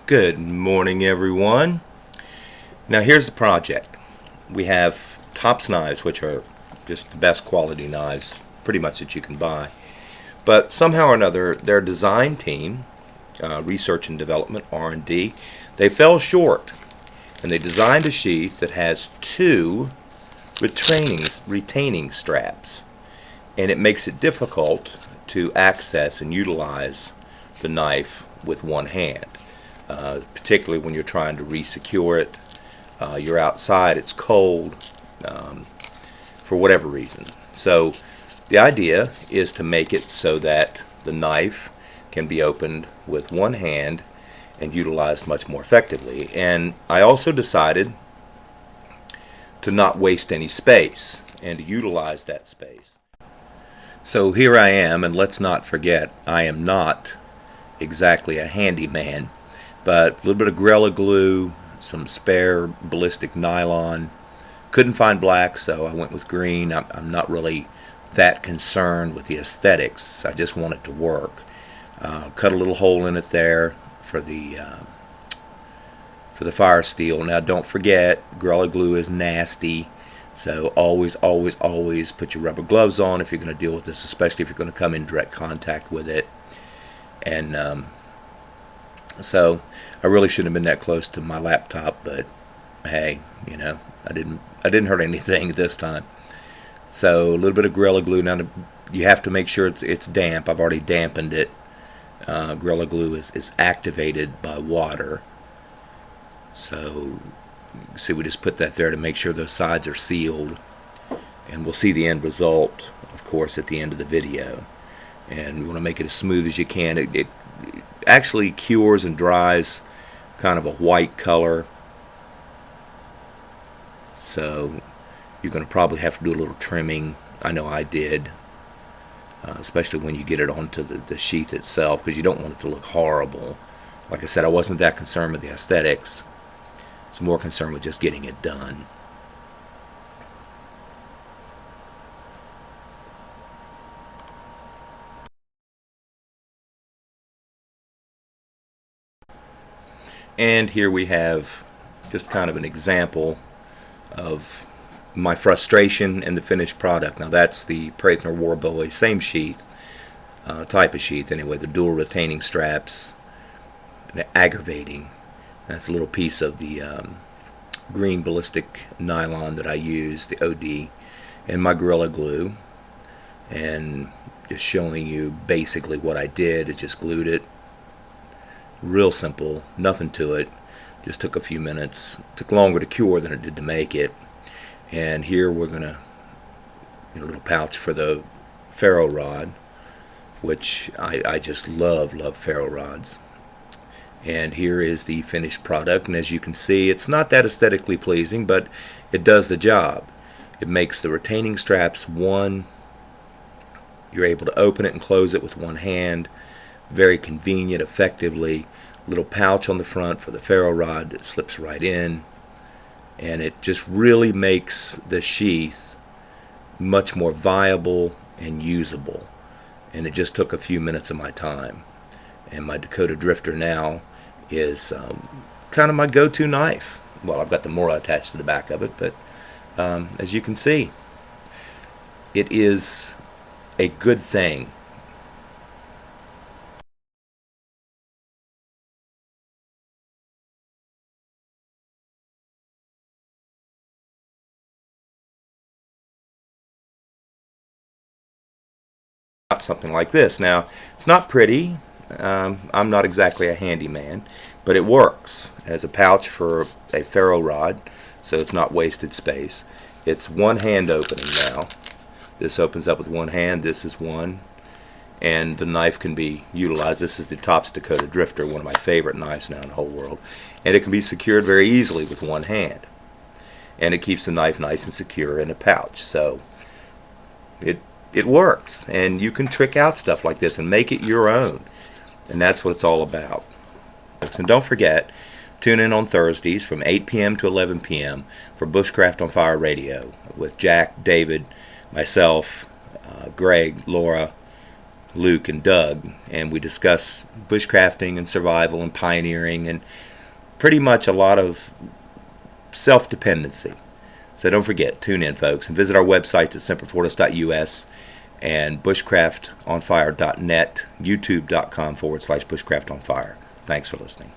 Good morning, everyone. Now here's the project. We have Tops knives, which are just the best quality knives pretty much that you can buy. But somehow or another, their design team, research and development, R&D, they fell short. And they designed a sheath that has two retaining straps. And it makes it difficult to access and utilize the knife with one hand. Particularly when you're trying to re-secure it. You're outside, it's cold, for whatever reason. So the idea is to make it so that the knife can be opened with one hand and utilized much more effectively. And I also decided to not waste any space and to utilize that space. So here I am, and let's not forget, I am not exactly a handyman. But a little bit of Gorilla Glue, some spare ballistic nylon. Couldn't find black, so I went with green. I'm not really that concerned with the aesthetics. I just want it to work. Cut a little hole in it there for the fire steel. Now don't forget, Gorilla Glue is nasty. So always put your rubber gloves on if you're going to deal with this, especially if you're going to come in direct contact with it. And so I really shouldn't have been that close to my laptop, but hey, you know, I didn't hurt anything this time. So a little bit of Gorilla Glue. Now you have to make sure it's damp. I've already dampened it. Gorilla Glue is activated by water. So see, we just put that there to make sure those sides are sealed, and we'll see the end result, of course, at the end of the video. And we want to make it as smooth as you can. It actually cures and dries kind of a white color, so you're going to probably have to do a little trimming. I know I did, especially when you get it onto the sheath itself, because you don't want it to look horrible. Like I said, I wasn't that concerned with the aesthetics. I was more concerned with just getting it done. And here we have just kind of an example of my frustration and the finished product. Now that's the Praithner Warboy, same sheath, type of sheath anyway, the dual retaining straps, aggravating. That's a little piece of the green ballistic nylon that I use, the OD, and my Gorilla Glue. And just showing you basically what I did is just glued it. Real simple, nothing to it. Just took a few minutes. Took longer to cure than it did to make it. And here we're gonna, a little pouch for the ferro rod, which I just love ferro rods. And here is the finished product. And as you can see, it's not that aesthetically pleasing, but it does the job. It makes the retaining straps one. You're able to open it and close it with one hand. Very convenient, effectively. Little pouch on the front for the ferro rod that slips right in, and it just really makes the sheath much more viable and usable. And it just took a few minutes of my time. And my Dakota Drifter now is kind of my go-to knife. Well, I've got the Mora attached to the back of it, but as you can see, it is a good thing. Something like this. Now, it's not pretty. I'm not exactly a handyman, but it works as a pouch for a ferro rod, so it's not wasted space. It's one hand opening now. This opens up with one hand. This is one, and the knife can be utilized. This is the Tops Dakota Drifter, one of my favorite knives now in the whole world, and it can be secured very easily with one hand, and it keeps the knife nice and secure in a pouch. So it works, and you can trick out stuff like this and make it your own, and that's what it's all about. And don't forget, tune in on Thursdays from 8 p.m. to 11 p.m. for Bushcraft on Fire Radio with Jack, David, myself, Greg, Laura, Luke and Doug, and we discuss bushcrafting and survival and pioneering and pretty much a lot of self-dependency. So don't forget, tune in, folks, and visit our websites at semperfortis.us and bushcraftonfire.net, youtube.com/bushcraftonfire. Thanks for listening.